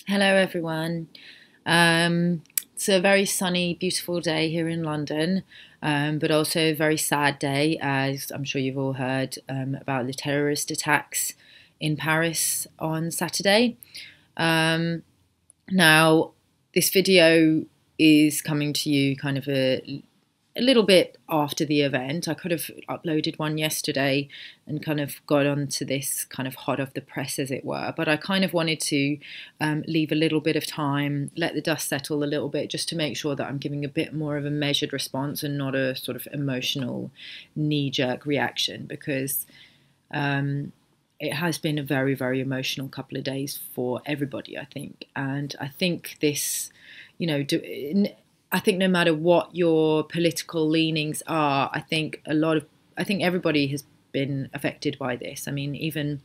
Hello, everyone. It's a very sunny, beautiful day here in London, but also a very sad day, as I'm sure you've all heard about the terrorist attacks in Paris on Saturday. Um, Now, this video is coming to you kind of a little bit after the event. I could have uploaded one yesterday and kind of got onto this kind of hot off the press, as it were. But I kind of wanted to leave a little bit of time, let the dust settle a little bit, just to make sure that I'm giving a bit more of a measured response and not a sort of emotional knee-jerk reaction, because it has been a very, very emotional couple of days for everybody, I think. And I think this, you know, I think no matter what your political leanings are, I think everybody has been affected by this. I mean, even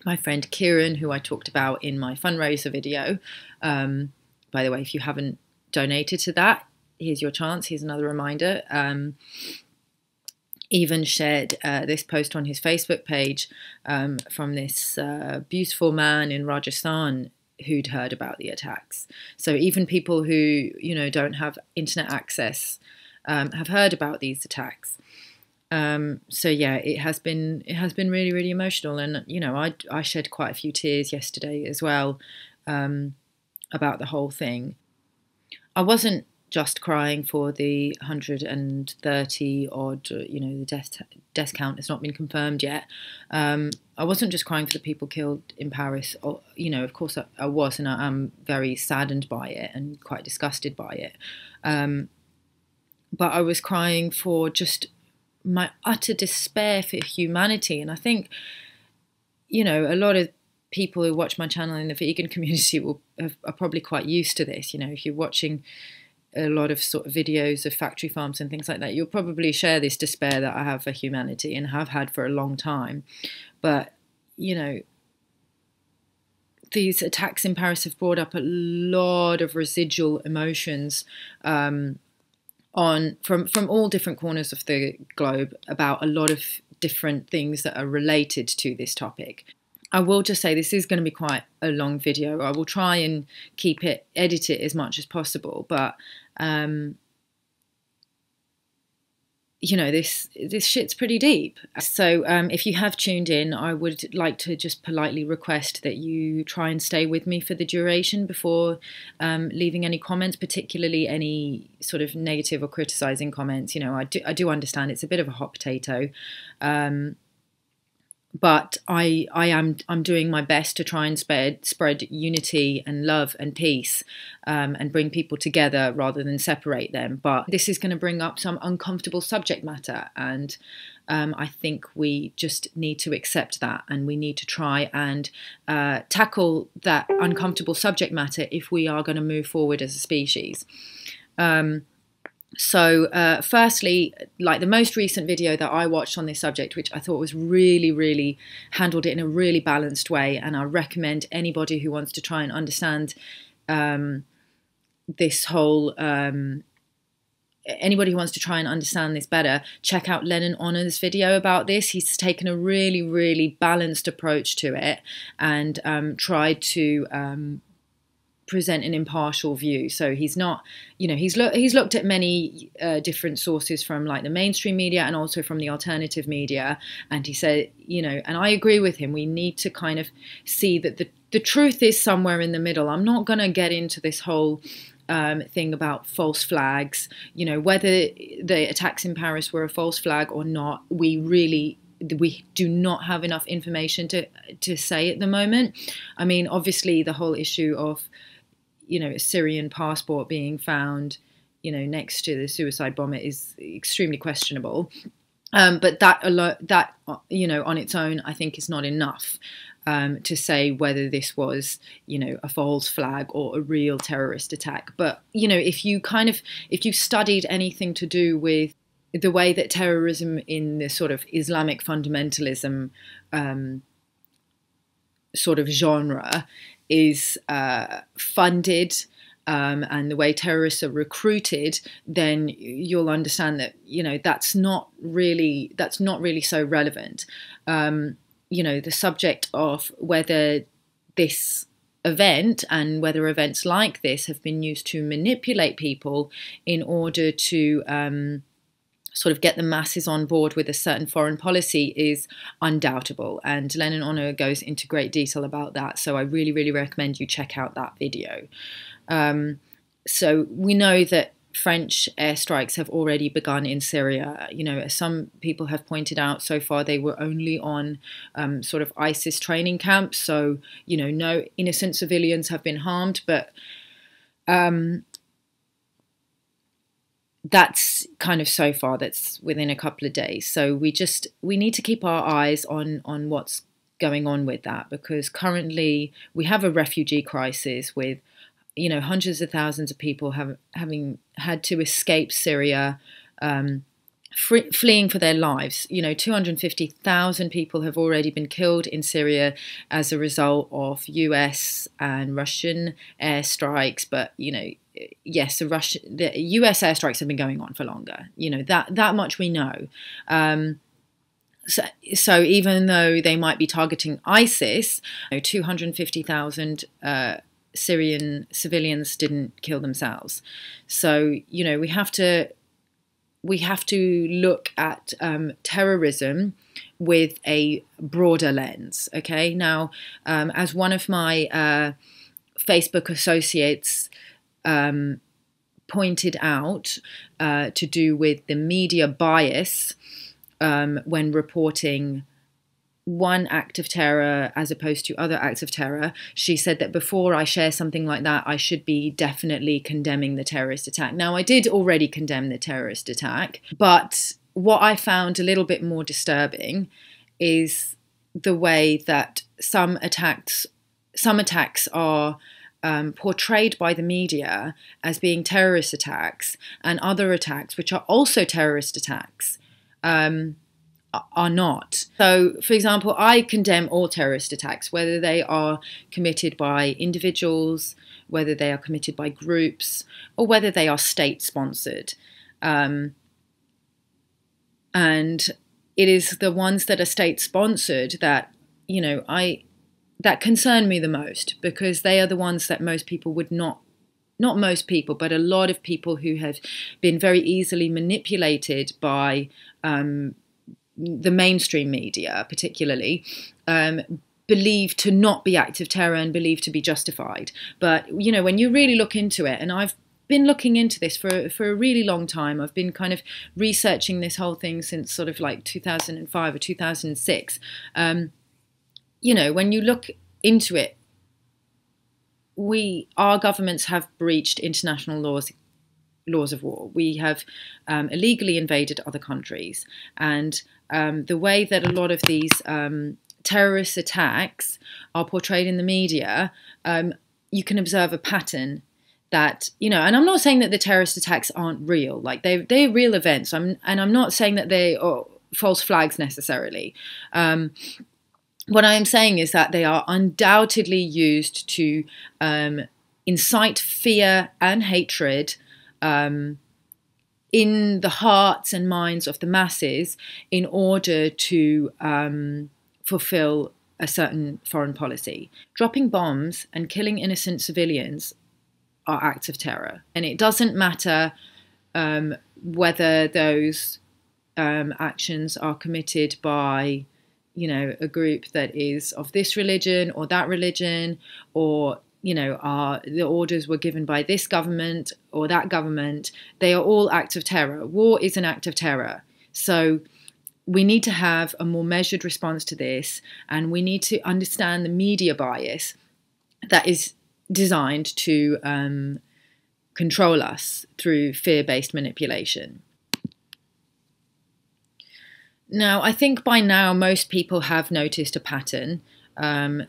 my friend Kieran, who I talked about in my fundraiser video, by the way, if you haven't donated to that, here's your chance. Here's another reminder. Even shared this post on his Facebook page from this beautiful man in Rajasthan who'd heard about the attacks. So even people who, don't have internet access have heard about these attacks. So yeah, it has been really, really emotional, and I shed quite a few tears yesterday as well about the whole thing. I wasn't just crying for the 130 odd, the death count has not been confirmed yet. I wasn't just crying for the people killed in Paris. Or, of course I was, and I am very saddened by it and quite disgusted by it. But I was crying for just my utter despair for humanity. And I think, a lot of people who watch my channel in the vegan community are probably quite used to this. If you're watching a lot of sort of videos of factory farms and things like that, you'll probably share this despair that I have for humanity and have had for a long time. But, these attacks in Paris have brought up a lot of residual emotions from all different corners of the globe about a lot of different things that are related to this topic. I will just say this is going to be quite a long video. I will try and edit it as much as possible, but this shit's pretty deep. So if you have tuned in, I would like to just politely request that you try and stay with me for the duration before leaving any comments, particularly any sort of negative or criticizing comments. I do understand it's a bit of a hot potato. But I'm doing my best to try and spread unity and love and peace, and bring people together rather than separate them. But this is going to bring up some uncomfortable subject matter, and I think we just need to accept that, and we need to try and tackle that uncomfortable subject matter if we are going to move forward as a species. So firstly, like the most recent video that I watched on this subject, which I thought was really, really handled it in a really balanced way, and I recommend anybody who wants to try and understand this whole, anybody who wants to try and understand this better, check out Lennon Honor's video about this. He's taken a really, really balanced approach to it and tried to present an impartial view. So he's not, he's looked at many different sources from like the mainstream media and also from the alternative media, and he said, and I agree with him, we need to kind of see that the truth is somewhere in the middle. I'm not going to get into this whole thing about false flags, whether the attacks in Paris were a false flag or not. We do not have enough information to say at the moment. I mean, obviously the whole issue of a Syrian passport being found, next to the suicide bomber is extremely questionable. But that on its own, I think is not enough to say whether this was, a false flag or a real terrorist attack. But, if you studied anything to do with the way that terrorism in the sort of Islamic fundamentalism sort of genre is funded, and the way terrorists are recruited, then you'll understand that that's not really so relevant. The subject of whether this event, and whether events like this have been used to manipulate people in order to sort of get the masses on board with a certain foreign policy, is undoubtable. And Lennon Honor goes into great detail about that. So I really, really recommend you check out that video. So we know that French airstrikes have already begun in Syria. You know, as some people have pointed out, so far they were only on sort of ISIS training camps. So, you know, no innocent civilians have been harmed, but that's kind of so far, that's within a couple of days. So we need to keep our eyes on what's going on with that, because currently we have a refugee crisis with, you know, hundreds of thousands of people having had to escape Syria, fleeing for their lives. You know, 250,000 people have already been killed in Syria as a result of US and Russian airstrikes. But, you know, yes, the US airstrikes have been going on for longer. You know, that much we know. So even though they might be targeting ISIS, you know, 250,000 Syrian civilians didn't kill themselves. So, you know, we have to look at terrorism with a broader lens. Okay, now, as one of my Facebook associates pointed out, to do with the media bias when reporting one act of terror as opposed to other acts of terror. She said that before I share something like that, I should be definitely condemning the terrorist attack. Now, I did already condemn the terrorist attack, but what I found a little bit more disturbing is the way that some attacks are portrayed by the media as being terrorist attacks, and other attacks, which are also terrorist attacks, are not. So, for example, I condemn all terrorist attacks, whether they are committed by individuals, whether they are committed by groups, or whether they are state-sponsored. And it is the ones that are state-sponsored that, you know, that concern me the most, because they are the ones that most people would not most people, but a lot of people who have been very easily manipulated by the mainstream media, particularly, believe to not be acts of terror and believe to be justified. But, you know, when you really look into it, and I've been looking into this for a really long time, I've been kind of researching this whole thing since sort of like 2005 or 2006. You know, when you look into it, our governments have breached international laws of war. We have illegally invaded other countries, and the way that a lot of these terrorist attacks are portrayed in the media, you can observe a pattern that, you know, and I'm not saying that the terrorist attacks aren't real, like they're real events, and I'm not saying that they are false flags necessarily. What I am saying is that they are undoubtedly used to incite fear and hatred in the hearts and minds of the masses in order to fulfill a certain foreign policy. Dropping bombs and killing innocent civilians are acts of terror. And it doesn't matter whether those actions are committed by, you know, a group that is of this religion or that religion, or, you know, the orders were given by this government or that government. They are all acts of terror. War is an act of terror. So we need to have a more measured response to this, and we need to understand the media bias that is designed to control us through fear-based manipulation. Now, I think by now most people have noticed a pattern.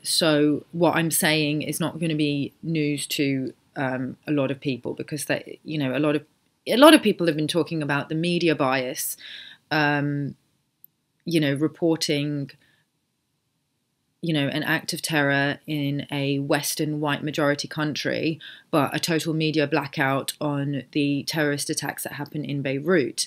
So what I'm saying is not going to be news to a lot of people, because they, you know, a lot of people have been talking about the media bias, you know, reporting, you know, an act of terror in a Western white majority country, but a total media blackout on the terrorist attacks that happened in Beirut.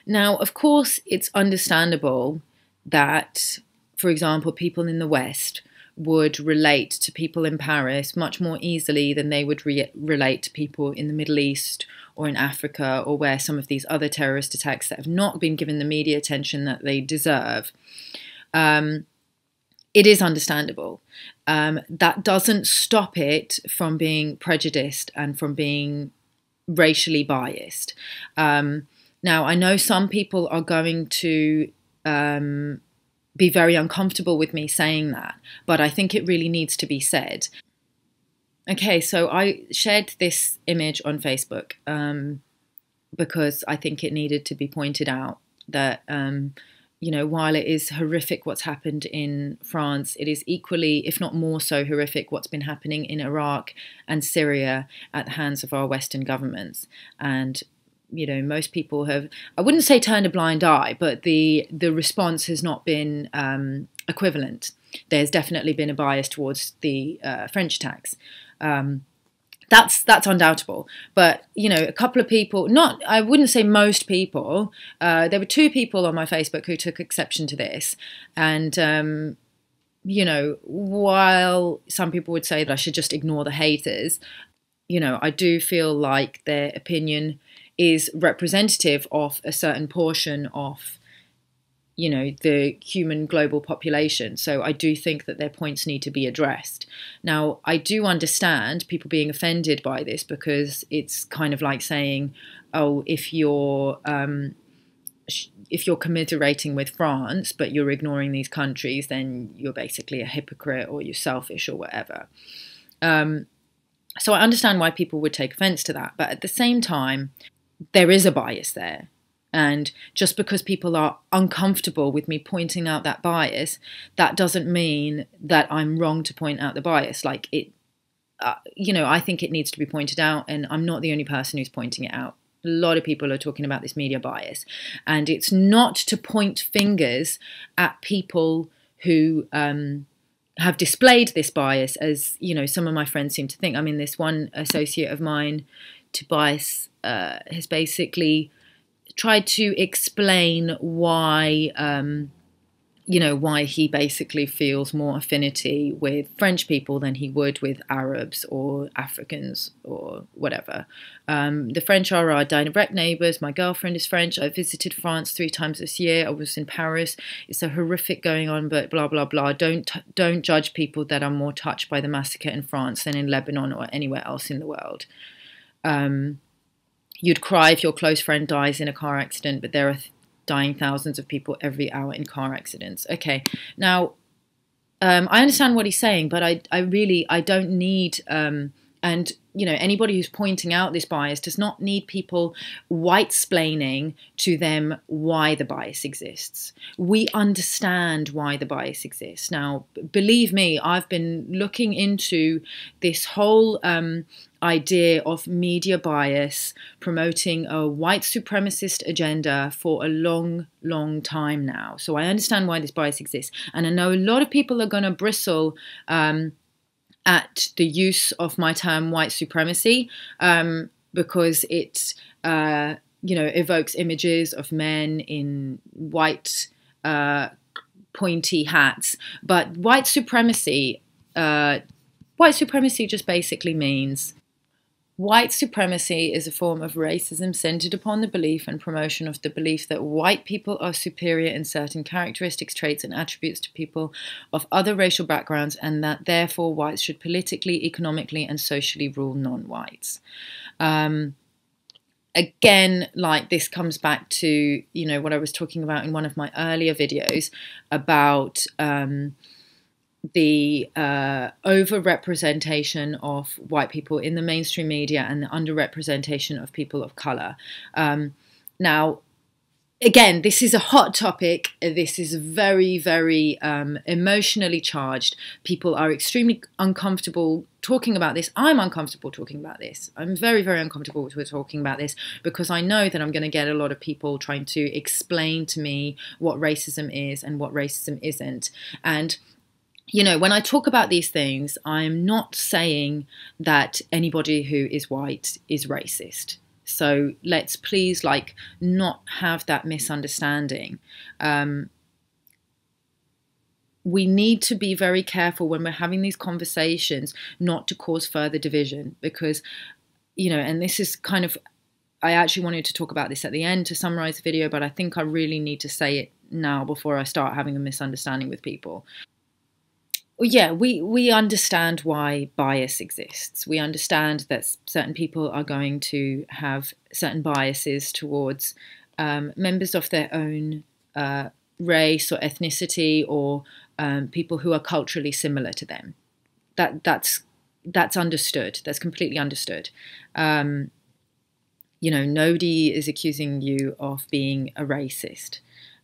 Now, of course, it's understandable that, for example, people in the West would relate to people in Paris much more easily than they would relate to people in the Middle East or in Africa, or where some of these other terrorist attacks that have not been given the media attention that they deserve. It is understandable. That doesn't stop it from being prejudiced and from being racially biased. Now, I know some people are going to be very uncomfortable with me saying that, but I think it really needs to be said. Okay, so I shared this image on Facebook because I think it needed to be pointed out that, you know, while it is horrific what's happened in France, it is equally, if not more so, horrific what's been happening in Iraq and Syria at the hands of our Western governments. And you know, most people have, I wouldn't say turned a blind eye, but the response has not been equivalent. There's definitely been a bias towards the French attacks. That's undoubtable. But, you know, a couple of people, not, I wouldn't say most people, there were 2 people on my Facebook who took exception to this. And, you know, while some people would say that I should just ignore the haters, you know, I do feel like their opinion is representative of a certain portion of, you know, the human global population. So I do think that their points need to be addressed. Now, I do understand people being offended by this, because it's kind of like saying, oh, if you're commiserating with France, but you're ignoring these countries, then you're basically a hypocrite or you're selfish or whatever. So I understand why people would take offense to that. But at the same time, there is a bias there. And just because people are uncomfortable with me pointing out that bias, that doesn't mean that I'm wrong to point out the bias. Like it, you know, I think it needs to be pointed out, and I'm not the only person who's pointing it out. A lot of people are talking about this media bias, and it's not to point fingers at people who have displayed this bias, as you know, some of my friends seem to think. I mean, this one associate of mine, Tobias, has basically tried to explain why, you know, why he basically feels more affinity with French people than he would with Arabs or Africans or whatever. The French are our direct neighbours. My girlfriend is French. I visited France 3 times this year. I was in Paris. It's a horrific going on, but blah, blah, blah. Don't judge people that are more touched by the massacre in France than in Lebanon or anywhere else in the world. You'd cry if your close friend dies in a car accident, but there are dying thousands of people every hour in car accidents. Okay, now, I understand what he's saying, but I don't need, and, you know, anybody who's pointing out this bias does not need people white-splaining to them why the bias exists. We understand why the bias exists. Now, believe me, I've been looking into this whole idea of media bias promoting a white supremacist agenda for a long, long time now. So I understand why this bias exists. And I know a lot of people are going to bristle at the use of my term white supremacy because it, you know, evokes images of men in white pointy hats. But white supremacy just basically means white supremacy is a form of racism centered upon the belief and promotion of the belief that white people are superior in certain characteristics, traits, and attributes to people of other racial backgrounds, and that therefore whites should politically, economically, and socially rule non-whites. Again, like this comes back to, you know, what I was talking about in one of my earlier videos about the overrepresentation of white people in the mainstream media and the underrepresentation of people of color. Now, again, this is a hot topic. This is very, very emotionally charged. People are extremely uncomfortable talking about this. I'm uncomfortable talking about this. I'm very, very uncomfortable with talking about this because I know that I'm going to get a lot of people trying to explain to me what racism is and what racism isn't. And you know, when I talk about these things, I'm not saying that anybody who is white is racist. So let's please, like, not have that misunderstanding. we need to be very careful when we're having these conversations not to cause further division, because, you know, and this is kind of, I actually wanted to talk about this at the end to summarize the video, but I think I really need to say it now before I start having a misunderstanding with people. Yeah, we understand why bias exists. We understand that certain people are going to have certain biases towards members of their own race or ethnicity, or people who are culturally similar to them. That's understood. That's completely understood. You know, nobody is accusing you of being a racist.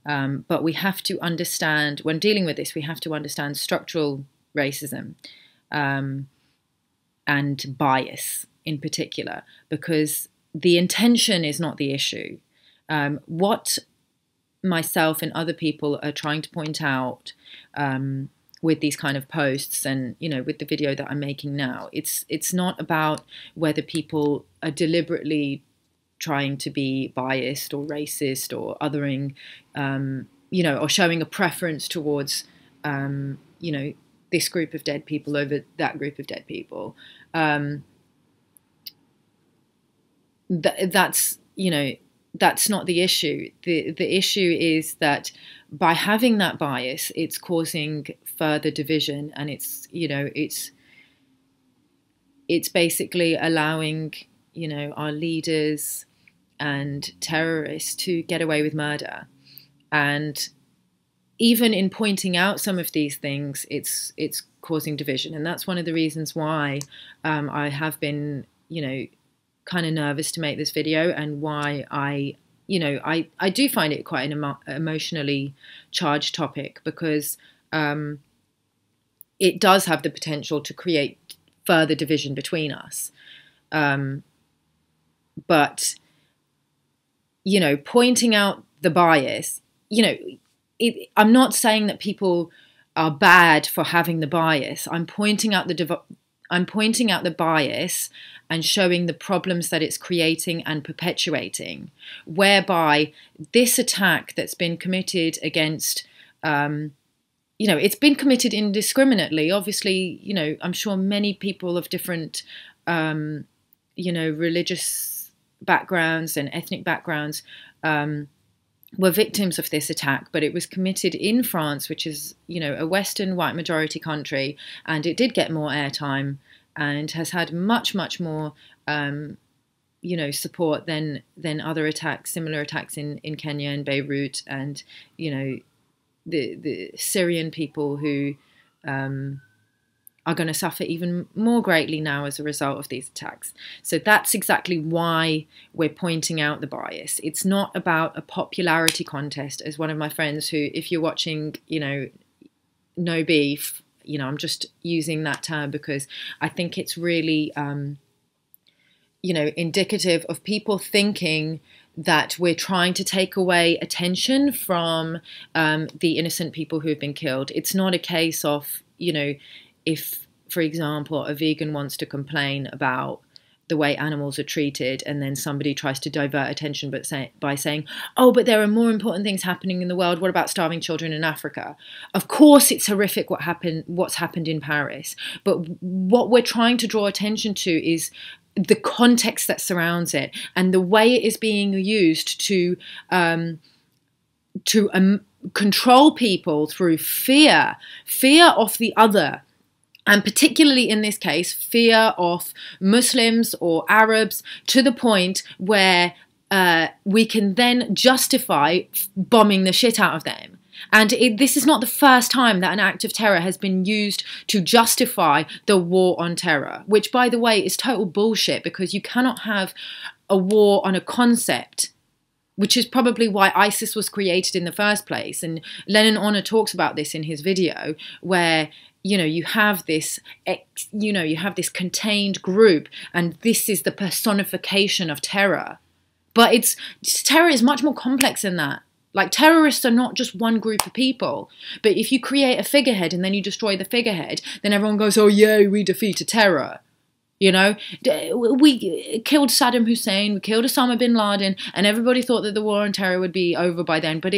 But we have to understand, when dealing with this, we have to understand structural racism and bias in particular, because the intention is not the issue. What myself and other people are trying to point out with these kind of posts, and, you know, with the video that I'm making now, it's not about whether people are deliberately trying to be biased or racist or othering, you know, or showing a preference towards, you know, this group of dead people over that group of dead people. That's, you know, that's not the issue. The issue is that by having that bias, it's causing further division, and it's, you know, it's basically allowing, you know, our leaders and terrorists to get away with murder. And even in pointing out some of these things, it's causing division. And that's one of the reasons why I have been, you know, kind of nervous to make this video, and why I do find it quite an emotionally charged topic, because it does have the potential to create further division between us. But, you know, pointing out the bias, you know, I'm not saying that people are bad for having the bias. I'm pointing out the bias and showing the problems that it's creating and perpetuating, whereby this attack that's been committed against, you know, it's been committed indiscriminately. Obviously, you know, I'm sure many people of different, you know, religious backgrounds and ethnic backgrounds were victims of this attack, but it was committed in France, which is, you know, a Western white majority country, and it did get more airtime and has had much, much more, you know, support than other attacks, similar attacks in Kenya and Beirut, and, you know, the Syrian people who are going to suffer even more greatly now as a result of these attacks. So that's exactly why we're pointing out the bias. It's not about a popularity contest, as one of my friends who, if you're watching, you know, No Beef, you know, I'm just using that term because I think it's really, you know, indicative of people thinking that we're trying to take away attention from the innocent people who have been killed. It's not a case of, you know, if, for example, a vegan wants to complain about the way animals are treated, and then somebody tries to divert attention by saying, oh, but there are more important things happening in the world. What about starving children in Africa? Of course, it's horrific what's happened in Paris. But what we're trying to draw attention to is the context that surrounds it, and the way it is being used to control people through fear of the other. And particularly in this case, fear of Muslims or Arabs, to the point where we can then justify bombing the shit out of them. And this is not the first time that an act of terror has been used to justify the war on terror, which, by the way, is total bullshit, because you cannot have a war on a concept, which is probably why ISIS was created in the first place. And Lennon Honor talks about this in his video, where, you know, you have this contained group, and this is the personification of terror. But terror is much more complex than that. Like, terrorists are not just one group of people. But if you create a figurehead and then you destroy the figurehead, then everyone goes, oh, yeah, we defeated terror. You know, we killed Saddam Hussein, we killed Osama bin Laden, and everybody thought that the war on terror would be over by then. But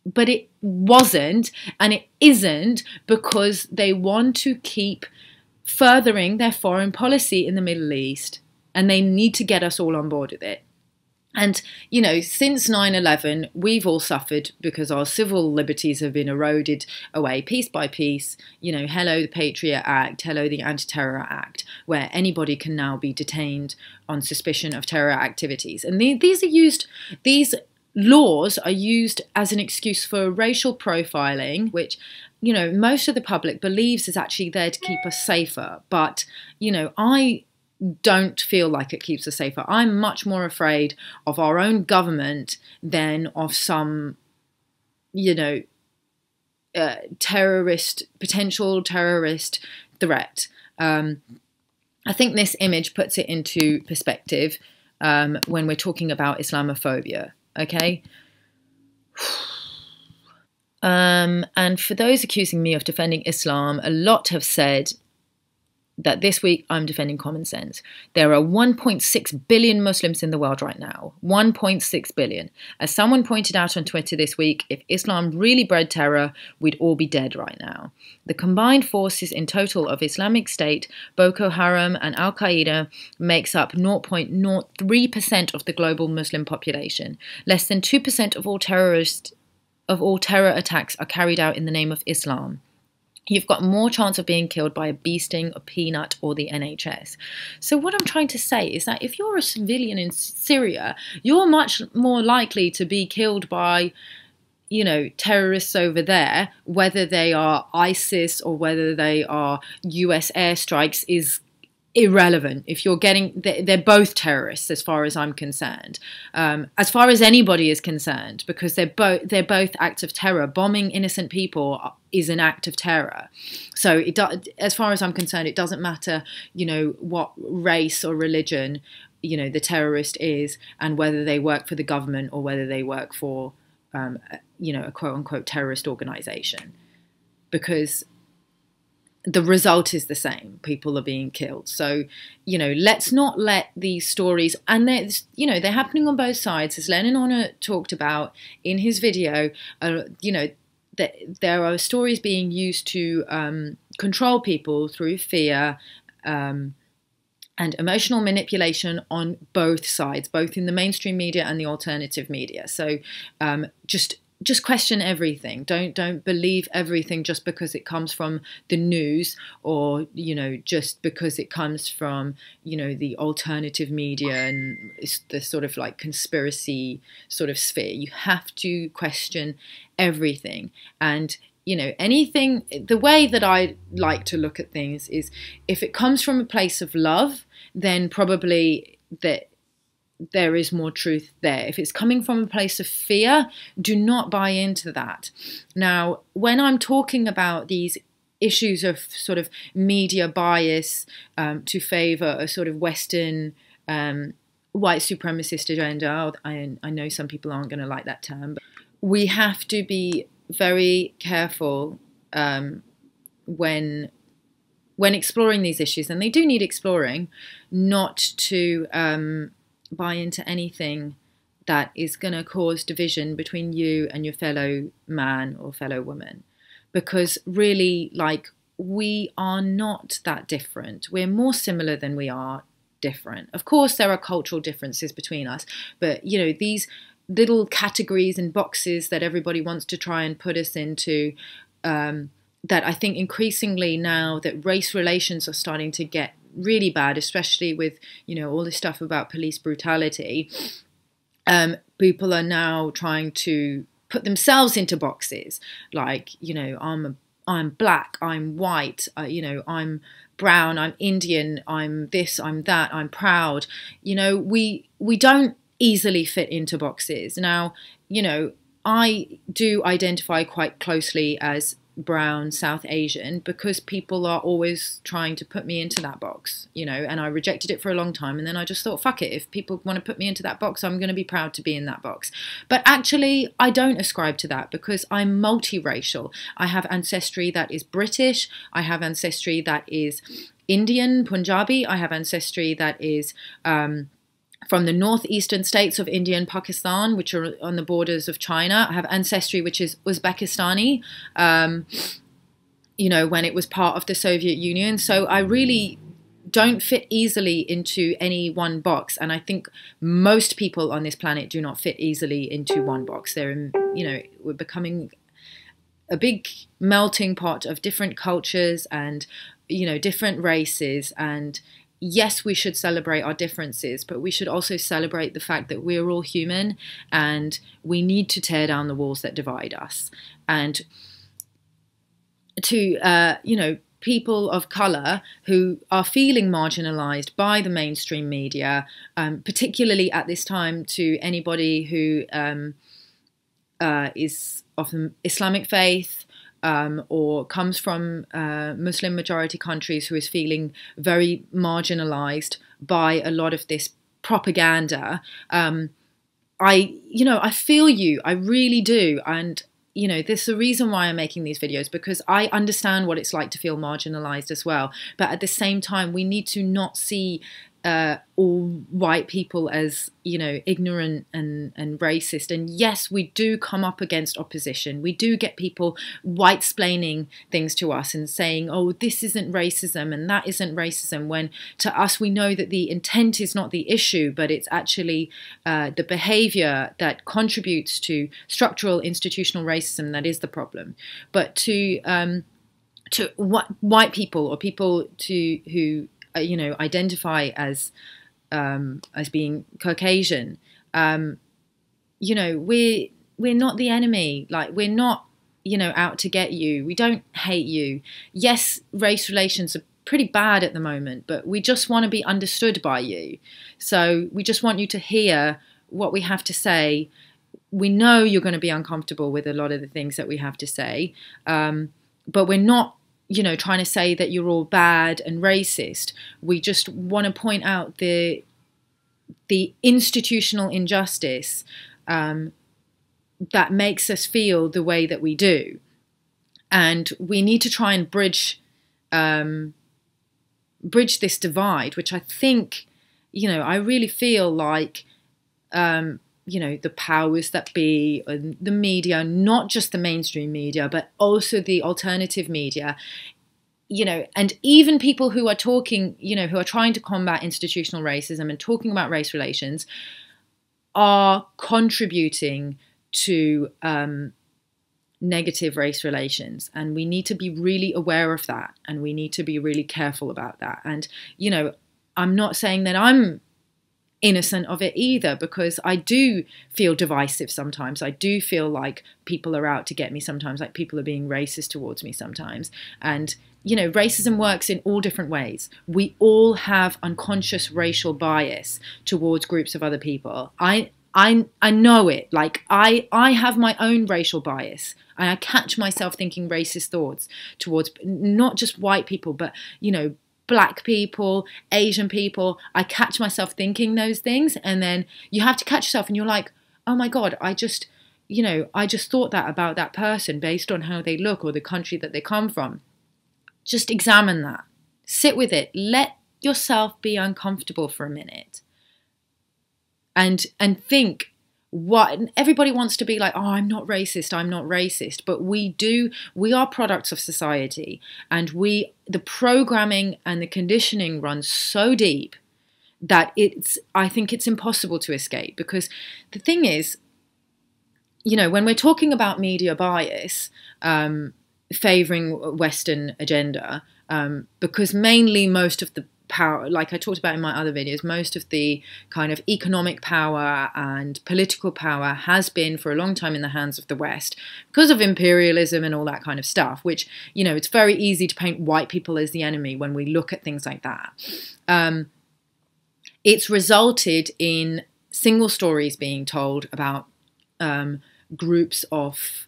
but it wasn't, and it isn't, because they want to keep furthering their foreign policy in the Middle East, and they need to get us all on board with it. And, you know, since 9/11, we've all suffered because our civil liberties have been eroded away piece by piece. You know, hello, the Patriot Act, hello, the Anti-Terror Act, where anybody can now be detained on suspicion of terror activities. And these laws are used as an excuse for racial profiling, which, you know, most of the public believes is actually there to keep us safer. But, you know, I don't feel like it keeps us safer. I'm much more afraid of our own government than of some, you know, potential terrorist threat. I think this image puts it into perspective when we're talking about Islamophobia, okay? And for those accusing me of defending Islam, a lot have said that this week I'm defending common sense. There are 1.6 billion Muslims in the world right now. 1.6 billion. As someone pointed out on Twitter this week, if Islam really bred terror, we'd all be dead right now. The combined forces in total of Islamic State, Boko Haram and Al-Qaeda makes up 0.03% of the global Muslim population. Less than 2% of all terror attacks are carried out in the name of Islam. You've got more chance of being killed by a bee sting, a peanut, or the NHS. So what I'm trying to say is that if you're a civilian in Syria, you're much more likely to be killed by, you know, terrorists over there, whether they are ISIS or whether they are US airstrikes is irrelevant. If you're getting, they're both terrorists as far as I'm concerned, as far as anybody is concerned, because they're both acts of terror. Bombing innocent people is an act of terror. So as far as I'm concerned, it doesn't matter, you know, what race or religion, you know, the terrorist is, and whether they work for the government or whether they work for, you know, a quote unquote terrorist organization, because the result is the same. People are being killed. So, you know, let's not let these stories, and you know, they're happening on both sides. As Lennon Honor talked about in his video, you know, that there are stories being used to control people through fear and emotional manipulation on both sides, both in the mainstream media and the alternative media. So just question everything. Don't believe everything just because it comes from the news, or, you know, just because it comes from, you know, the alternative media and it's the sort of like conspiracy sort of sphere. You have to question everything. And, you know, anything, the way that I like to look at things is, if it comes from a place of love, then probably there is more truth there. If it's coming from a place of fear, do not buy into that. Now, when I'm talking about these issues of sort of media bias to favour a sort of Western white supremacist agenda, I know some people aren't going to like that term, but we have to be very careful when exploring these issues, and they do need exploring, not to buy into anything that is going to cause division between you and your fellow man or fellow woman, because really, like, we are not that different. We're more similar than we are different. Of course, there are cultural differences between us, but, you know, these little categories and boxes that everybody wants to try and put us into, that I think increasingly now that race relations are starting to get really bad, especially with, you know, all this stuff about police brutality, people are now trying to put themselves into boxes, like, you know, I'm black, I'm white, you know, I'm brown, I'm Indian, I'm this, I'm that, I'm proud. You know, we don't easily fit into boxes. Now, you know, I do identify quite closely as brown, South Asian, because people are always trying to put me into that box, you know, and I rejected it for a long time, and then I just thought, fuck it, if people want to put me into that box, I'm going to be proud to be in that box. But actually, I don't ascribe to that, because I'm multiracial. I have ancestry that is British, I have ancestry that is Indian, Punjabi, I have ancestry that is from the northeastern states of India and Pakistan, which are on the borders of China. I have ancestry which is Uzbekistani, you know, when it was part of the Soviet Union. So I really don't fit easily into any one box. And I think most people on this planet do not fit easily into one box. They're, you know, we're becoming a big melting pot of different cultures and, you know, different races. And yes, we should celebrate our differences, but we should also celebrate the fact that we're all human and we need to tear down the walls that divide us. And to, you know, people of colour who are feeling marginalised by the mainstream media, particularly at this time, to anybody who is of the Islamic faith, or comes from Muslim majority countries, who is feeling very marginalized by a lot of this propaganda. I feel you, I really do. And, you know, this is the reason why I'm making these videos, because I understand what it's like to feel marginalized as well. But at the same time, we need to not see all white people as, you know, ignorant and racist. And yes, we do come up against opposition. We do get people white-splaining things to us and saying, oh, this isn't racism and that isn't racism, when to us we know that the intent is not the issue, but it's actually the behavior that contributes to structural institutional racism that is the problem. But to white people, or people who you know, identify as being Caucasian, you know, we're not the enemy. Like, we're not, you know, out to get you. We don't hate you. Yes, race relations are pretty bad at the moment, but we just want to be understood by you. So we just want you to hear what we have to say. We know you're going to be uncomfortable with a lot of the things that we have to say, but we're not, you know, trying to say that you're all bad and racist. We just want to point out the institutional injustice that makes us feel the way that we do. And we need to try and bridge this divide, which I think, you know, I really feel like, you know, the powers that be, the media, not just the mainstream media, but also the alternative media, you know, and even people who are talking, you know, who are trying to combat institutional racism and talking about race relations, are contributing to negative race relations. And we need to be really aware of that. And we need to be really careful about that. And, you know, I'm not saying that I'm innocent of it either, because I do feel divisive sometimes. I do feel like people are out to get me sometimes, like people are being racist towards me sometimes. And, you know, racism works in all different ways. We all have unconscious racial bias towards groups of other people. I know it. Like, I have my own racial bias, and I catch myself thinking racist thoughts towards not just white people, but, you know, Black people, Asian people. I catch myself thinking those things, and then you have to catch yourself and you're like, oh my God, I just thought that about that person based on how they look or the country that they come from. Just examine that. Sit with it. Let yourself be uncomfortable for a minute. And think, what everybody wants to be like, oh, I'm not racist, I'm not racist. But we are products of society, and the programming and the conditioning runs so deep that I think it's impossible to escape. Because the thing is, you know, when we're talking about media bias, favouring Western agenda, because mainly most of the power, like I talked about in my other videos, most of the kind of economic power and political power has been for a long time in the hands of the West because of imperialism and all that kind of stuff, which, you know, it's very easy to paint white people as the enemy when we look at things like that. It's resulted in single stories being told about groups of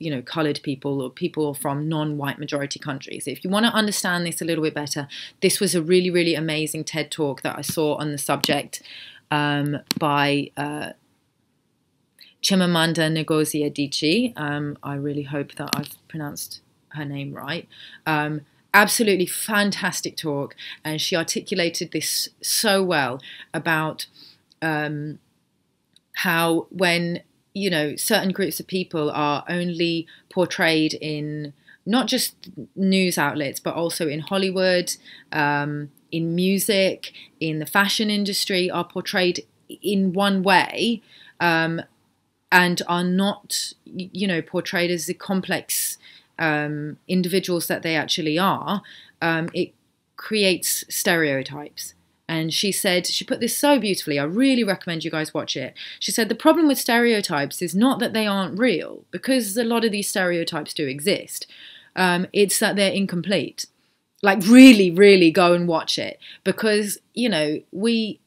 you know, coloured people or people from non-white majority countries. If you want to understand this a little bit better, this was a really, really amazing TED talk that I saw on the subject by Chimamanda Ngozi Adichie. I really hope that I've pronounced her name right. Absolutely fantastic talk, and she articulated this so well about how when, you know, certain groups of people are only portrayed in not just news outlets, but also in Hollywood, in music, in the fashion industry, are portrayed in one way, and are not, you know, portrayed as the complex individuals that they actually are, it creates stereotypes. And she said, she put this so beautifully, I really recommend you guys watch it. She said, the problem with stereotypes is not that they aren't real, because a lot of these stereotypes do exist. It's that they're incomplete. Like, really, really go and watch it. Because, you know, we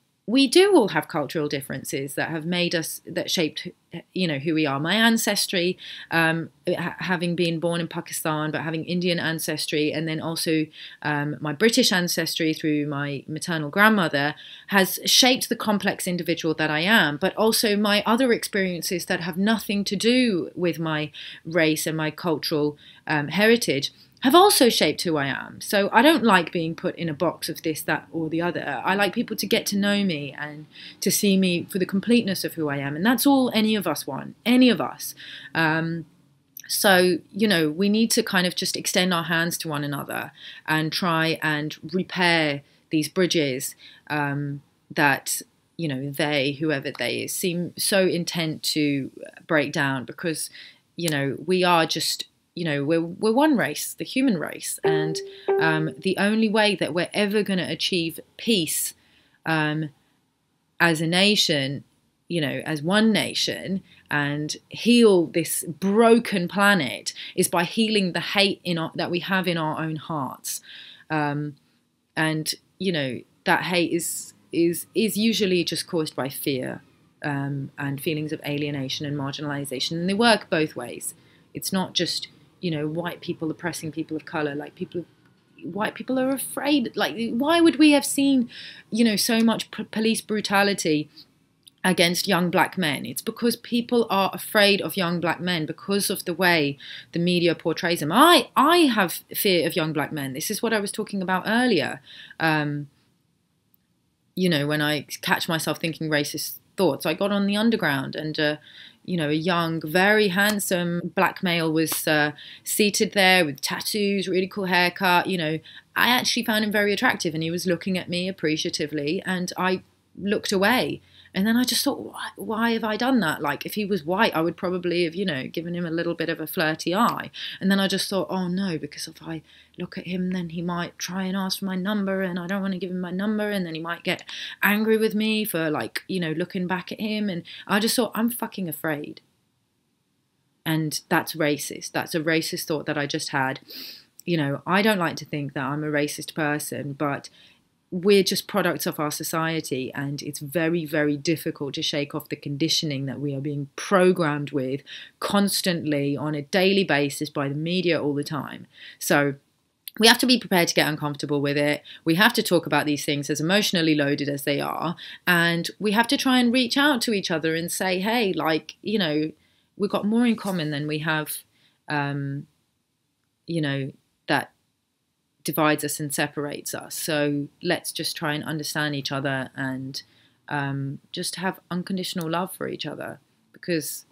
do all have cultural differences that have made us, that shaped, you know, who we are. My ancestry, having been born in Pakistan, but having Indian ancestry, and then also my British ancestry through my maternal grandmother, has shaped the complex individual that I am. But also my other experiences that have nothing to do with my race and my cultural heritage have also shaped who I am. So I don't like being put in a box of this, that, or the other. I like people to get to know me and to see me for the completeness of who I am. And that's all any of us want, any of us. So, you know, we need to kind of just extend our hands to one another and try and repair these bridges that, you know, they, whoever they is, seem so intent to break down, because, you know, we are just, you know, we're one race, the human race, and the only way that we're ever going to achieve peace as a nation, you know, as one nation, and heal this broken planet, is by healing the hate that we have in our own hearts. And, you know, that hate is usually just caused by fear and feelings of alienation and marginalization, and they work both ways. It's not just, you know, white people oppressing people of color. Like, white people are afraid. Like, why would we have seen, you know, so much police brutality against young black men? It's because people are afraid of young black men because of the way the media portrays them. I have fear of young black men. This is what I was talking about earlier. You know, when I catch myself thinking racist thoughts, I got on the underground, and you know, a young, very handsome black male was seated there with tattoos, really cool haircut. You know, I actually found him very attractive, and he was looking at me appreciatively, and I looked away. And then I just thought, why have I done that? Like, if he was white, I would probably have, you know, given him a little bit of a flirty eye. And then I just thought, oh no, because if I look at him, then he might try and ask for my number, and I don't want to give him my number, and then he might get angry with me for, like, you know, looking back at him. And I just thought, I'm fucking afraid. And that's racist. That's a racist thought that I just had. You know, I don't like to think that I'm a racist person, but we're just products of our society, and it's very, very difficult to shake off the conditioning that we are being programmed with constantly on a daily basis by the media all the time. So we have to be prepared to get uncomfortable with it. We have to talk about these things as emotionally loaded as they are, and we have to try and reach out to each other and say, hey, like, you know, we've got more in common than we have, you know, that divides us and separates us. So let's just try and understand each other, and just have unconditional love for each other, because,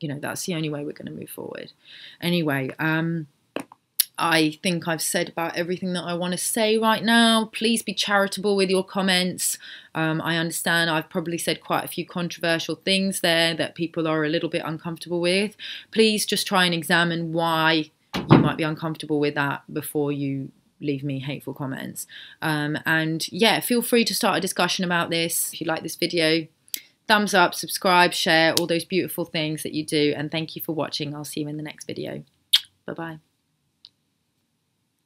you know, that's the only way we're going to move forward. Anyway, I think I've said about everything that I want to say right now. Please be charitable with your comments. I understand I've probably said quite a few controversial things there that people are a little bit uncomfortable with. Please just try and examine why you might be uncomfortable with that before you leave me hateful comments. And yeah, feel free to start a discussion about this. If you like this video, thumbs up, subscribe, share, all those beautiful things that you do. And thank you for watching. I'll see you in the next video. Bye-bye.